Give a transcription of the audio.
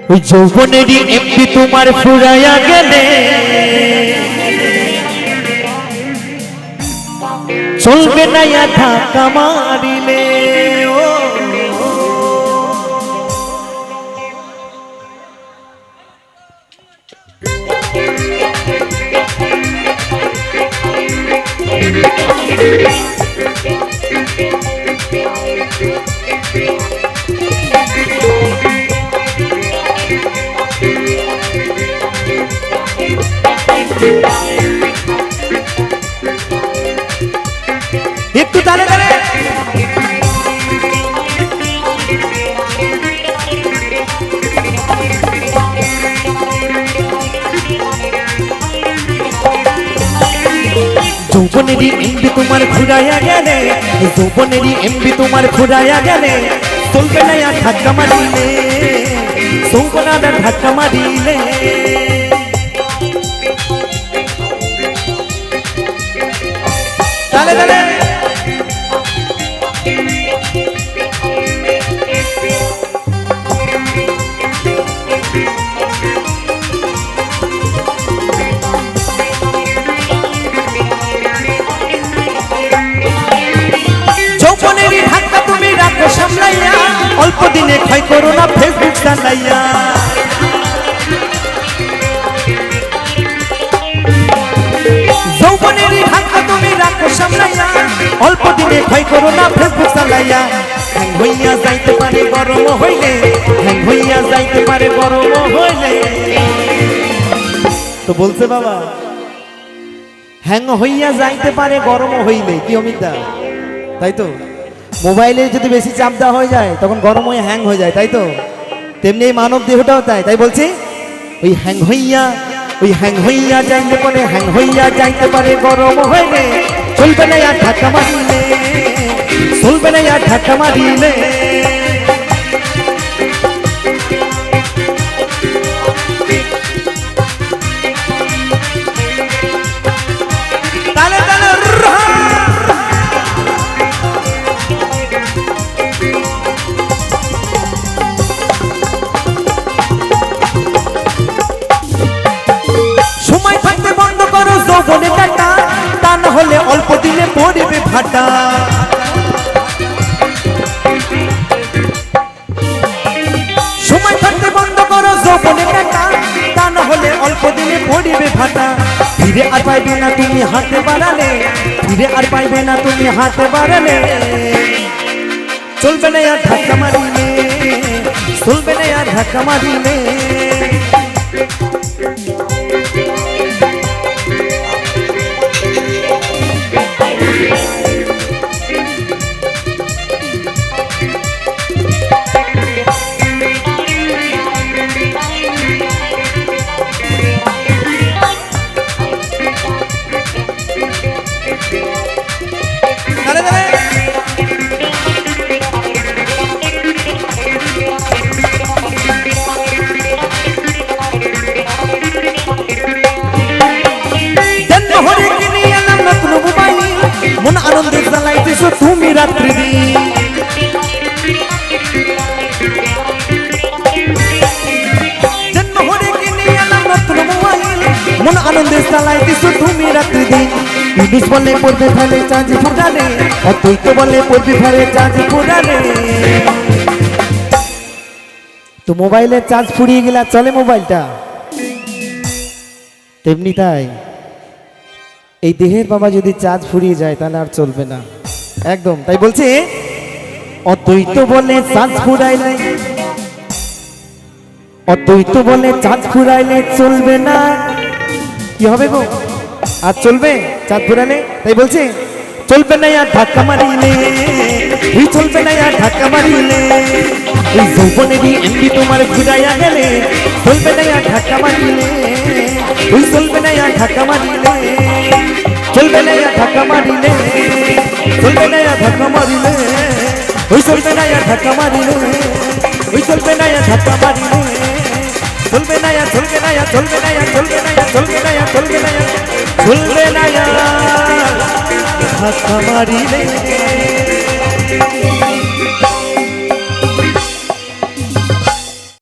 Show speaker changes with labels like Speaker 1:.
Speaker 1: ওই যৌবনেরই এমপি তোমার ফুরাইয়া গেলে চলবে না ধাক্কা মারিলে ও একটু দাঁড়ে দাঁড়ে যৌবনেরই এমবি তোমার ঘুরাইয়া গেলে যৌবনেরই এমবি তোমার ঘুরাইয়া গেলে চলবে না আর ধাক্কা মারিলে যৌবনার ধাক্কা মারিলে দাঁড়ে দাঁড়ে যৌবনেরই ধাক্কা তুমি রাখো সামলাইয়া অল্প দিনে ক্ষয় করো না ফেসবুক চালাইয়া যৌবনেরই ধাক্কা তুমি রাখো সামলাইয়া অল্প দিনে ক্ষয় করো না ফেসবুক চালাইয়া হ্যাং হইয়া যাইতে পারে গরম হইলে হ্যাং হইয়া যাইতে পারে গরম হইলে তো বলছে বাবা হ্যাং হইয়া যাইতে পারে গরম হইলে কি অমিতা তাই তো মোবাইলে যদি বেশি চাপ দেওয়া হয়ে যায় তখন গরম হয়ে হ্যাং হয়ে যায় তাই তো তেমনি এই মানব দেহটাও তাই বলছি ওই হ্যাং হইয়া যাইতে পারে হ্যাং হইয়া যাইতে পারে গরম হইলে চলবে না আর ধাক্কা মারিলে চলবে না আর ধাক্কা মারিলে যৌবনে টাকা তা না হলে অল্প দিনে পড়বে ফাটা সময় থাকতে বন্ধ করো যৌবনে টাকা তা না হলে অল্প দিনে পড়বে ফাটা ফিরে আর পাইবে না তুমি হাতে বাড়ালে ফিরে আর পাইবে না তুমি হাতে বাড়ালে চলবে না আর ধাক্কা মারিলে চলবে না আর ধাক্কা মারিলে মন আনন্দে জ্বালাইতেছো তুমি রাত্রি দিন জন্ম হরে কিনে এলাম নতুন মোবাইল মন আনন্দে জ্বালাইতেছো তুমি রাত্রি দিন ইউনুস বলে পড়বে ফেলে চাঁদ ফুটালে অদ্বৈত বলে পড়বে ফেলে চাঁদ ফুটালে তো মোবাইলের চার্জ ফুরিয়ে গেলে চলে মোবাইলটা তেমনি তাই এই দেহের বাবা যদি চার্জ ফুরিয়ে যায় তাহলে আর চলবে না একদম তাই বলছে অদ্বৈত বলে চার্জ ফুরাইলে অদ্বৈত বলে চার্জ ফুরাইলে চলবে না কি হবে গো আর চলবে চাঁদ ফুরালে তাই বলছে চলবে না আর ধাক্কা মারিলে ওই চলবে না আর ধাক্কা মারিলে ওই যৌবনেরই এমবি তোমার ঘুরাইয়া গেলে চলবে না আর ধাক্কা মারিলে ওই চলবে না আর ধাক্কা মারিলে চলবে না আর ধাক্কা মারিলে চলবে না আর ধাক্কা মারিলে ওই চলবে না আর ধাক্কা মারিলে ওই চলবে না আর ধাক্কা মারিলে চলবে না আর চলবে না আর চলবে না আর চলবে না আর চলবে না আর চলবে না আর চলবে না আর ধাক্কা মারিলে